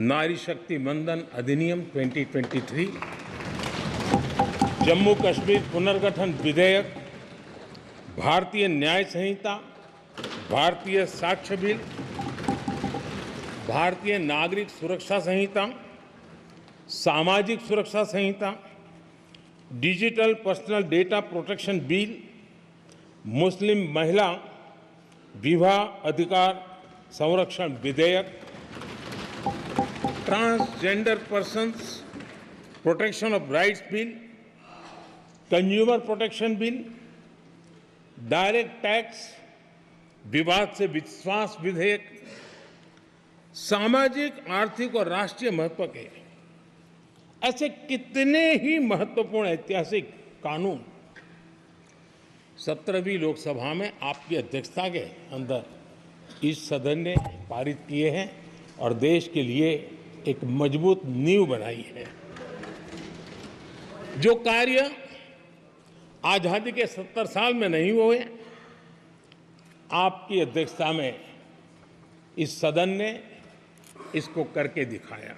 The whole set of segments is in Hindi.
नारी शक्ति वंदन अधिनियम 2023, जम्मू कश्मीर पुनर्गठन विधेयक, भारतीय न्याय संहिता, भारतीय साक्ष्य बिल, भारतीय नागरिक सुरक्षा संहिता, सामाजिक सुरक्षा संहिता, digital personal data protection bill, मुस्लिम महिला विवाह अधिकार संरक्षण विधेयक, transgender persons protection of rights bill, consumer protection bill, direct tax विवाद से विश्वास विधेयक, सामाजिक आर्थिक और राष्ट्रीय महत्व के ऐसे कितने ही महत्वपूर्ण ऐतिहासिक कानून 17वीं लोकसभा में आपकी अध्यक्षता के अंदर इस सदन ने पारित किए हैं और देश के लिए एक मजबूत नींव बनाई है। जो कार्य आजादी के 70 साल में नहीं हुए, आपकी अध्यक्षता में इस सदन ने इसको करके दिखाया।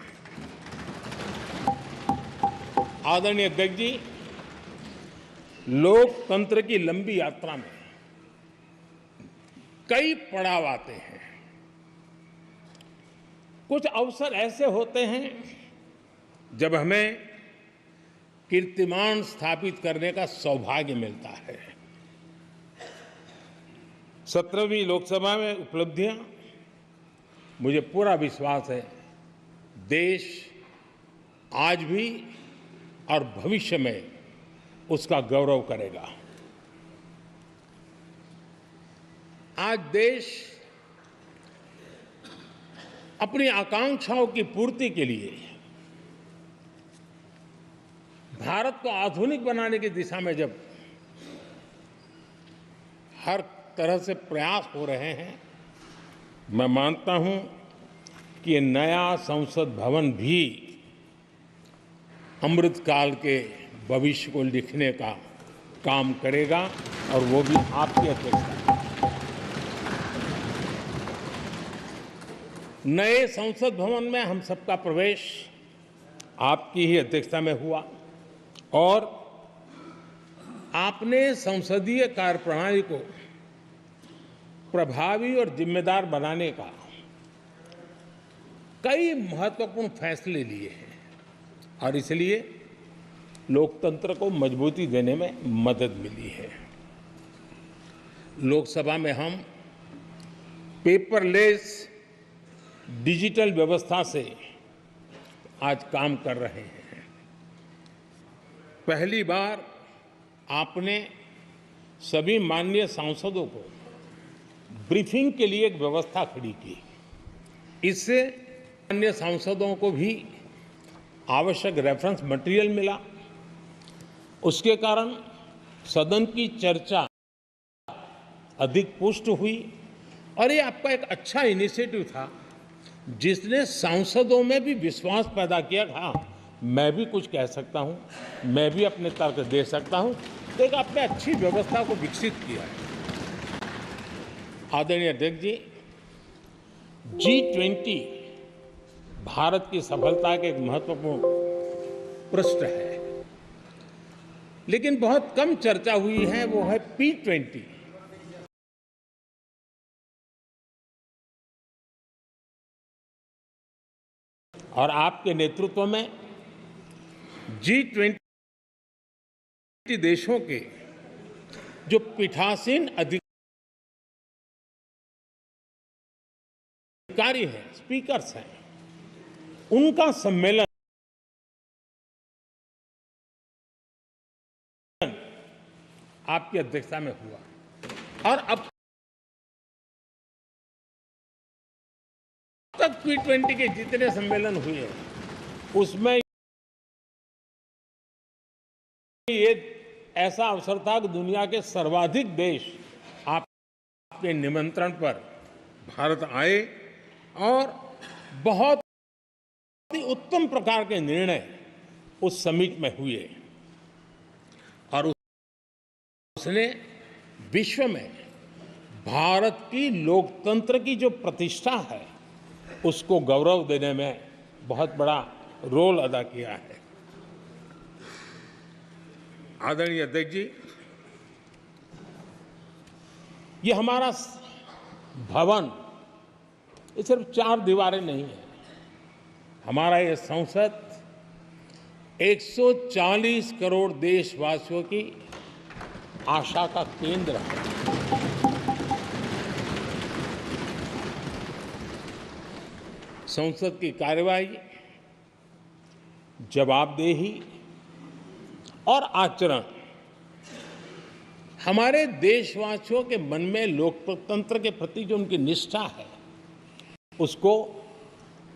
आदरणीय अध्यक्ष जी, लोकतंत्र की लंबी यात्रा में कई पड़ाव आते हैं। कुछ अवसर ऐसे होते हैं जब हमें कीर्तिमान स्थापित करने का सौभाग्य मिलता है। 17वीं लोकसभा में उपलब्धियां, मुझे पूरा विश्वास है, देश आज भी और भविष्य में उसका गौरव करेगा। आज देश अपनी आकांक्षाओं की पूर्ति के लिए भारत को आधुनिक बनाने की दिशा में जब हर तरह से प्रयास हो रहे हैं, मैं मानता हूं कि नया संसद भवन भी अमृतकाल के भविष्य को लिखने का काम करेगा और वो भी आपकी अध्यक्षता में। नए संसद भवन में हम सबका प्रवेश आपकी ही अध्यक्षता में हुआ और आपने संसदीय कार्यप्रणाली को प्रभावी और जिम्मेदार बनाने का कई महत्वपूर्ण फैसले लिए हैं और इसलिए लोकतंत्र को मजबूती देने में मदद मिली है। लोकसभा में हम पेपरलेस डिजिटल व्यवस्था से आज काम कर रहे हैं। पहली बार आपने सभी माननीय सांसदों को ब्रीफिंग के लिए एक व्यवस्था खड़ी की। इससे माननीय सांसदों को भी आवश्यक रेफरेंस मटेरियल मिला। उसके कारण सदन की चर्चा अधिक पुष्ट हुई और ये आपका एक अच्छा इनिशिएटिव था जिसने सांसदों में भी विश्वास पैदा किया। हाँ, मैं भी कुछ कह सकता हूं, मैं भी अपने तर्क दे सकता हूं, तो एक आपने अच्छी व्यवस्था को विकसित किया है। आदरणीय अध्यक्ष जी, G20 भारत की सफलता के एक महत्वपूर्ण पृष्ठ है, लेकिन बहुत कम चर्चा हुई है, वो है P20। और आपके नेतृत्व में G20 देशों के जो पीठासीन अधिकारी हैं, स्पीकर्स हैं, उनका सम्मेलन आपकी अध्यक्षता में हुआ और अब तक P20 के जितने सम्मेलन हुए उसमें ये ऐसा अवसर था कि दुनिया के सर्वाधिक देश आपके निमंत्रण पर भारत आए और बहुत ही उत्तम प्रकार के निर्णय उस समिट में हुए और उसने विश्व में भारत की लोकतंत्र की जो प्रतिष्ठा है उसको गौरव देने में बहुत बड़ा रोल अदा किया है। आदरणीय अध्यक्ष जी, ये हमारा भवन ये सिर्फ 4 दीवारें नहीं है। हमारा ये संसद 140 करोड़ देशवासियों की आशा का केंद्र है। संसद की कार्यवाही, जवाबदेही और आचरण हमारे देशवासियों के मन में लोकतंत्र के प्रति जो उनकी निष्ठा है उसको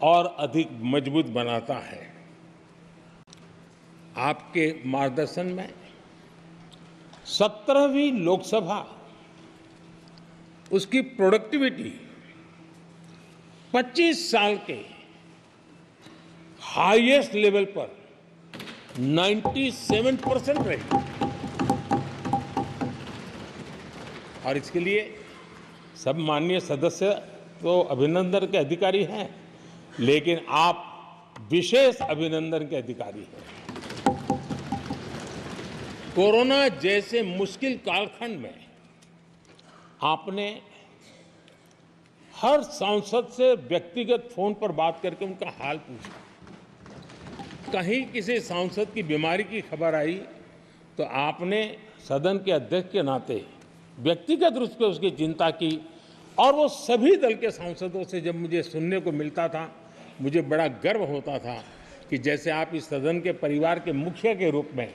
और अधिक मजबूत बनाता है। आपके मार्गदर्शन में 17वीं लोकसभा उसकी प्रोडक्टिविटी 25 साल के हाईएस्ट लेवल पर 97% रही और इसके लिए सब माननीय सदस्य तो अभिनंदन के अधिकारी हैं, लेकिन आप विशेष अभिनंदन के अधिकारी हैं। कोरोना जैसे मुश्किल कालखंड में आपने हर सांसद से व्यक्तिगत फोन पर बात करके उनका हाल पूछा। कहीं किसी सांसद की बीमारी की खबर आई तो आपने सदन के अध्यक्ष के नाते व्यक्तिगत रूप से उसकी चिंता की और वो सभी दल के सांसदों से जब मुझे सुनने को मिलता था, मुझे बड़ा गर्व होता था कि जैसे आप इस सदन के परिवार के मुखिया के रूप में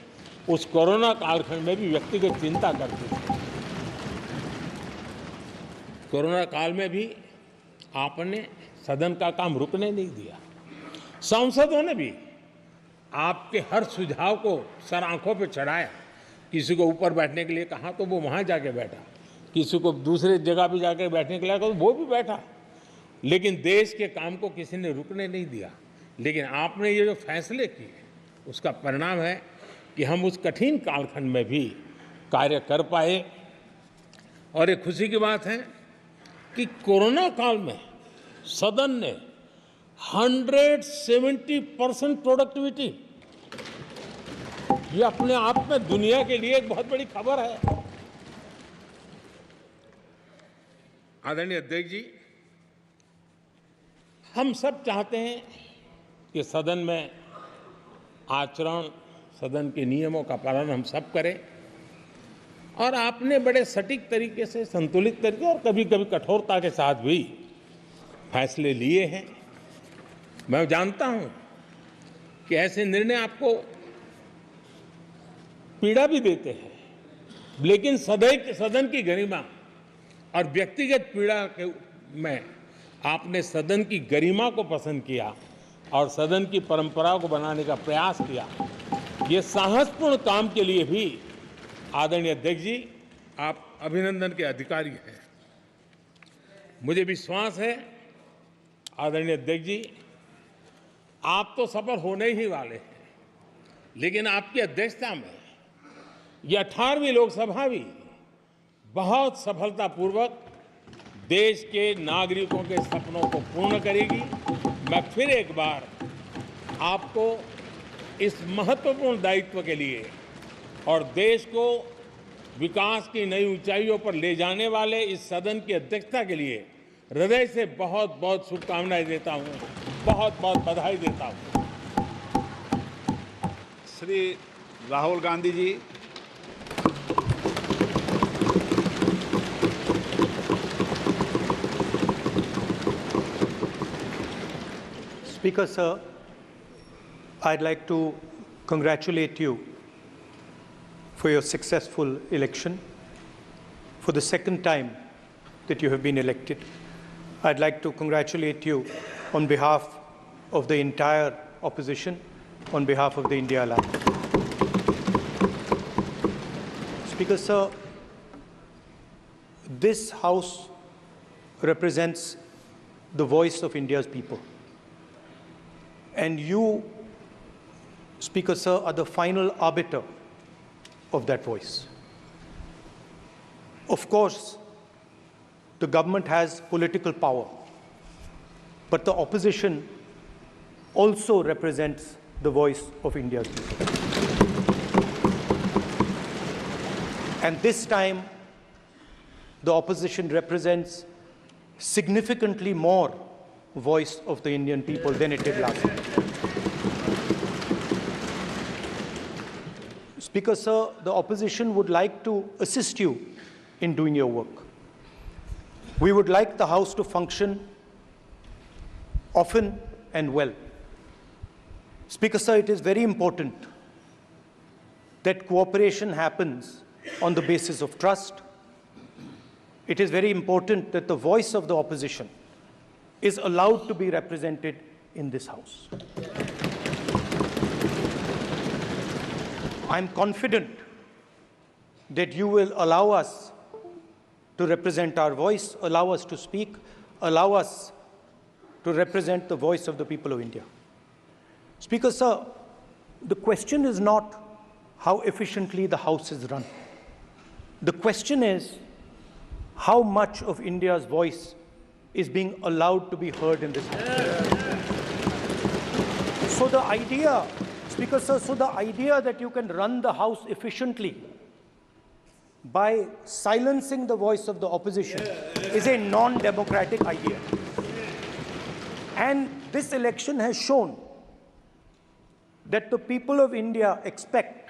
उस कोरोना कालखंड में भी व्यक्तिगत चिंता करते थे। कोरोना काल में भी आपने सदन का काम रुकने नहीं दिया। सांसदों ने भी आपके हर सुझाव को सर आंखों पर चढ़ाया। किसी को ऊपर बैठने के लिए कहा तो वो वहां जाके बैठा, किसी को दूसरे जगह भी जाके बैठने के लिए कहा तो वो भी बैठा, लेकिन देश के काम को किसी ने रुकने नहीं दिया। लेकिन आपने ये जो फैसले किए उसका परिणाम है कि हम उस कठिन कालखंड में भी कार्य कर पाए। और ये खुशी की बात है कि कोरोना काल में सदन ने 170% प्रोडक्टिविटी, ये अपने आप में दुनिया के लिए एक बहुत बड़ी खबर है। आदरणीय अध्यक्ष जी, हम सब चाहते हैं कि सदन में आचरण, सदन के नियमों का पालन हम सब करें और आपने बड़े सटीक तरीके से, संतुलित तरीके और कभी कभी कठोरता के साथ भी फैसले लिए हैं। मैं जानता हूं कि ऐसे निर्णय आपको पीड़ा भी देते हैं, लेकिन सदन की गरिमा और व्यक्तिगत पीड़ा के में आपने सदन की गरिमा को पसंद किया और सदन की परंपरा को बनाने का प्रयास किया। ये साहसपूर्ण काम के लिए भी आदरणीय अध्यक्ष जी आप अभिनंदन के अधिकारी हैं। मुझे विश्वास है आदरणीय अध्यक्ष जी, आप तो सफल होने ही वाले हैं, लेकिन आपकी अध्यक्षता में ये 18वीं लोकसभा भी बहुत सफलतापूर्वक देश के नागरिकों के सपनों को पूर्ण करेगी। मैं फिर एक बार आपको इस महत्वपूर्ण दायित्व के लिए और देश को विकास की नई ऊंचाइयों पर ले जाने वाले इस सदन की अध्यक्षता के लिए हृदय से बहुत बहुत शुभकामनाएं देता हूं, बहुत बहुत बधाई देता हूं। Shri Rahul Gandhi ji. Speaker, sir, I'd like to congratulate you for your successful election. For the second time that you have been elected, I'd like to congratulate you on behalf of the entire opposition, on behalf of the India Alliance. Speaker, sir, this House represents the voice of India's people. And you, Speaker, sir, are the final arbiter of that voice. Of course, the government has political power, but the opposition also represents the voice of India's people. And this time, the opposition represents significantly more voice of the Indian people than it did last time. Speaker, sir, the opposition would like to assist you in doing your work. We would like the House to function often and well. Speaker, sir, it is very important that cooperation happens on the basis of trust. It is very important that the voice of the opposition is allowed to be represented in this House. I'm confident that you will allow us to represent our voice, allow us to speak, allow us to represent the voice of the people of India. Speaker, sir, the question is not how efficiently the House is run. The question is how much of India's voice is being allowed to be heard in this House. So the idea, Speaker, sir, so the idea that you can run the House efficiently by silencing the voice of the opposition is a non-democratic idea. And this election has shown that the people of India expect